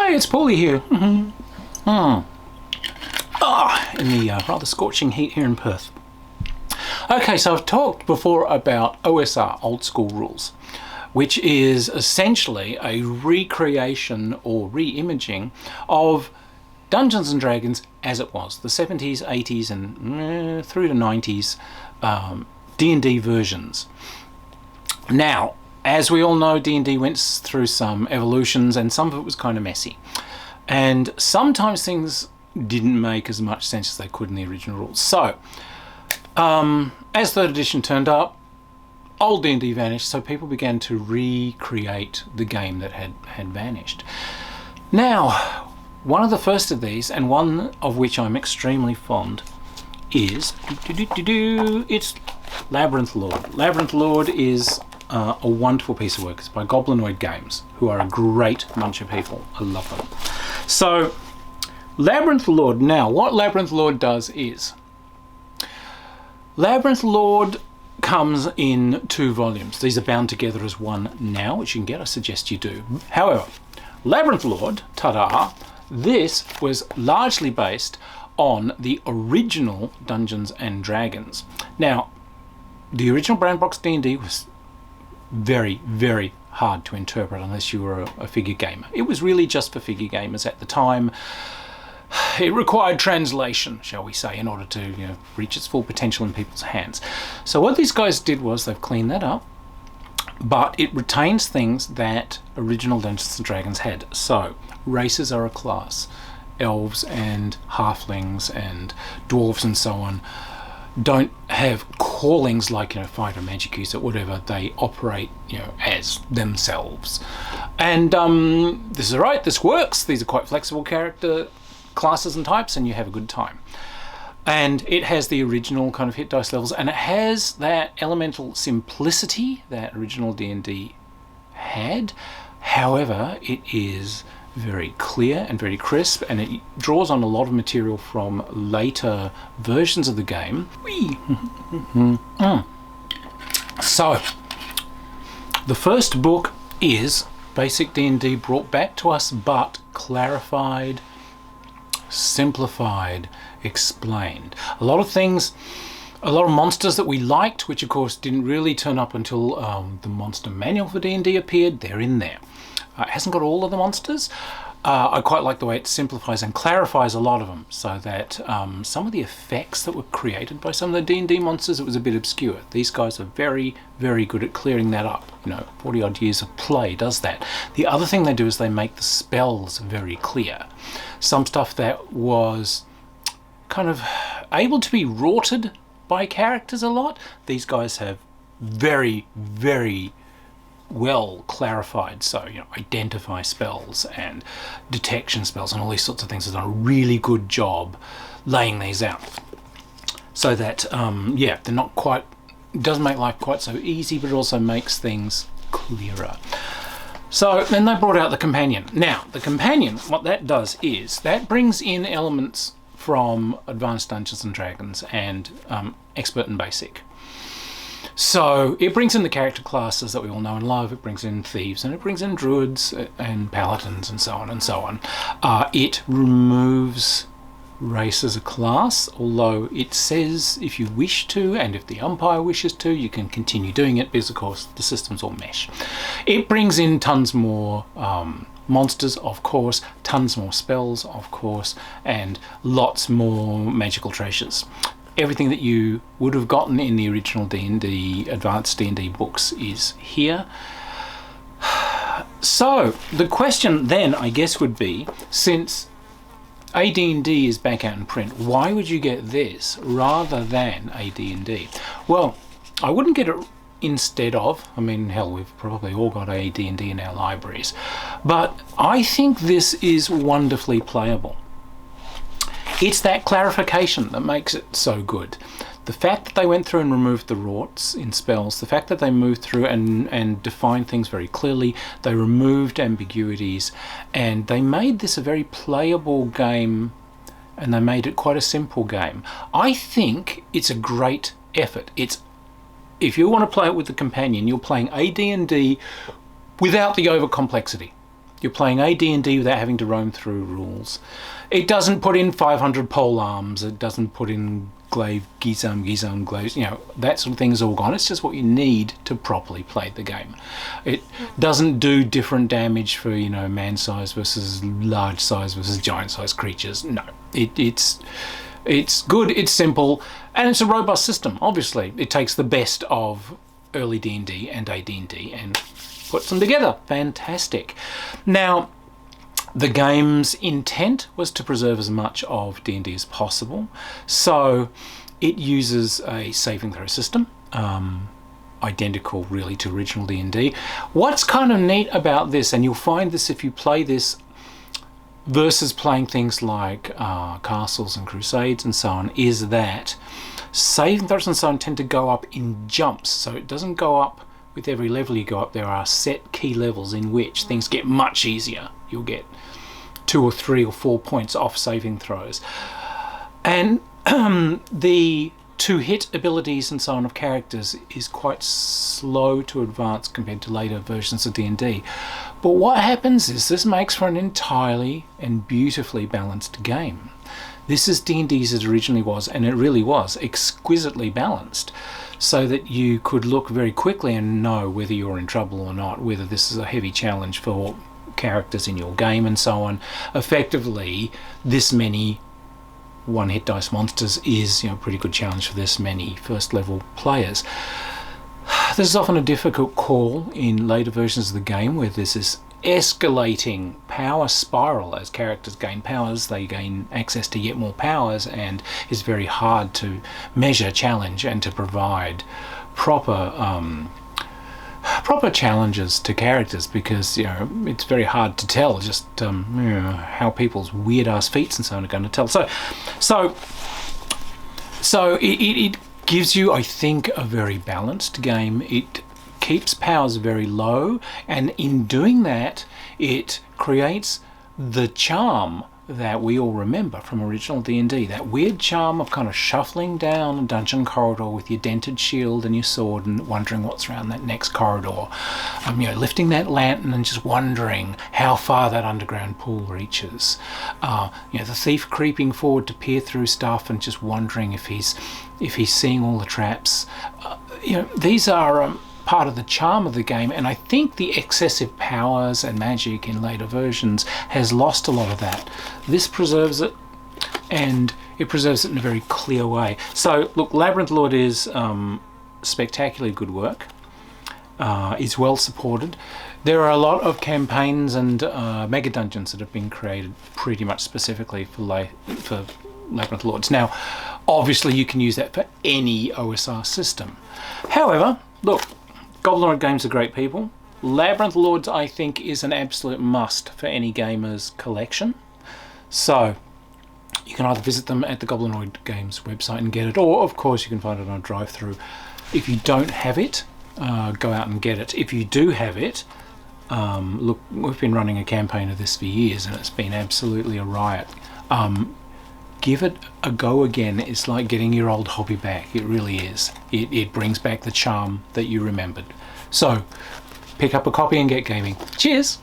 Hi, it's Paulie here. In the rather scorching heat here in Perth. Okay, so I've talked before about OSR, Old School Rules, which is essentially a recreation or re-imaging of Dungeons and Dragons as it was, the 70s, 80s and through to 90s D&D versions. Now, as we all know, D&D went through some evolutions and some of it was kind of messy. And sometimes things didn't make as much sense as they could in the original rules. So, as 3rd edition turned up, old D&D vanished, so people began to recreate the game that had vanished. Now, one of the first of these, and one of which I'm extremely fond, is it's Labyrinth Lord. Labyrinth Lord is a wonderful piece of work. It's by Goblinoid Games, who are a great bunch of people. I love them. So, Labyrinth Lord. Now, what Labyrinth Lord does is, Labyrinth Lord comes in 2 volumes. These are bound together as one now, which you can get. I suggest you do. However, Labyrinth Lord, ta-da, this was largely based on the original Dungeons and Dragons. Now, the original brown box D&D was very, very hard to interpret unless you were a figure gamer. It was really just for figure gamers at the time. It required translation, shall we say, in order to reach its full potential in people's hands. So what these guys did was they've cleaned that up, but it retains things that original Dungeons and Dragons had. So races are a class. Elves and halflings and dwarves and so on don't have callings like fighter, magic user, whatever. They operate as themselves. And this is alright, this works. These are quite flexible character classes and types, and you have a good time. And it has the original kind of hit dice levels, and it has that elemental simplicity that original D&D had. However, it is very clear and very crisp, and it draws on a lot of material from later versions of the game. So, the first book is basic D&D brought back to us, but clarified, simplified, explained. A lot of things, a lot of monsters that we liked, which of course didn't really turn up until the monster manual for D&D appeared, they're in there. It hasn't got all of the monsters. I quite like the way it simplifies and clarifies a lot of them, so that some of the effects that were created by some of the D&D monsters, it was a bit obscure. These guys are very, very good at clearing that up. 40 odd years of play does that. The other thing they do is they make the spells very clear. Some stuff that was kind of able to be rorted by characters a lot, these guys have very, very well clarified. So identify spells and detection spells and all these sorts of things. Have done a really good job laying these out, so that they're not quite, it doesn't make life quite so easy, but it also makes things clearer. So then they brought out the companion. Now the companion, what that does is that brings in elements from Advanced Dungeons and Dragons and Expert and Basic. So it brings in the character classes that we all know and love. It brings in thieves, and it brings in druids and paladins and so on and so on. It removes race as a class, although it says if you wish to, and if the umpire wishes to, you can continue doing it, because of course the systems all mesh. It brings in tons more monsters, of course, tons more spells, of course, and lots more magical treasures. Everything that you would have gotten in the original D&D, Advanced D&D books is here. So, the question then, I guess, would be, since AD&D is back out in print, why would you get this rather than AD&D? Well, I wouldn't get it instead of, hell, we've probably all got AD&D in our libraries, but I think this is wonderfully playable. It's that clarification that makes it so good. The fact that they went through and removed the rorts in spells, the fact that they moved through and defined things very clearly, they removed ambiguities, and they made this a very playable game, and they made it quite a simple game. I think it's a great effort. If you want to play it with the companion, you're playing AD&D without the over complexity. You're playing a D&D without having to roam through rules. It doesn't put in 500 pole arms. It doesn't put in glaive, gizam, glaives. You know, that sort of thing is all gone. It's just what you need to properly play the game. It doesn't do different damage for, you know, man size versus large size versus giant size creatures. No, it's good, it's simple, and it's a robust system. Obviously, it takes the best of early D&D and AD&D and puts them together. Fantastic. Now, the game's intent was to preserve as much of D&D as possible, so it uses a saving throw system, identical really to original D&D. What's kind of neat about this, and you'll find this if you play this versus playing things like Castles and Crusades and so on, is that saving throws and so on tend to go up in jumps, so it doesn't go up with every level you go up. There are set key levels in which things get much easier. You'll get 2 or 3 or 4 points off saving throws. And the to-hit abilities and so on of characters is quite slow to advance compared to later versions of D&D. But what happens is this makes for an entirely and beautifully balanced game. This is D&D as it originally was, and it really was exquisitely balanced, so that you could look very quickly and know whether you're in trouble or not, whether this is a heavy challenge for characters in your game and so on. Effectively, this many one-hit dice monsters is, you know, a pretty good challenge for this many first-level players. This is often a difficult call in later versions of the game, where there's this escalating power spiral. As characters gain powers, they gain access to yet more powers, and it's very hard to measure challenge and to provide proper challenges to characters, because, you know, it's very hard to tell just you know, how people's weird ass feats and so on are going to tell. So it gives you, I think, a very balanced game. It keeps powers very low, and in doing that it creates the charm that we all remember from original D&D, that weird charm of kind of shuffling down a dungeon corridor with your dented shield and your sword and wondering what's around that next corridor, you know, lifting that lantern and just wondering how far that underground pool reaches, you know, the thief creeping forward to peer through stuff and just wondering if he's seeing all the traps. You know, these are part of the charm of the game, and I think the excessive powers and magic in later versions has lost a lot of that. This preserves it, and it preserves it in a very clear way. So look, Labyrinth Lord is spectacularly good work. It's well supported. There are a lot of campaigns and mega dungeons that have been created pretty much specifically for Labyrinth Lords. Now, obviously you can use that for any OSR system. However, look, Goblin Lord Games are great people. Labyrinth Lords, I think, is an absolute must for any gamer's collection. So you can either visit them at the Goblin Lord Games website and get it, or of course you can find it on a drive-through. If you don't have it, go out and get it. If you do have it, look, we've been running a campaign of this for years and it's been absolutely a riot. Give it a go again. It's like getting your old hobby back. It really is. It brings back the charm that you remembered. So pick up a copy and get gaming. Cheers!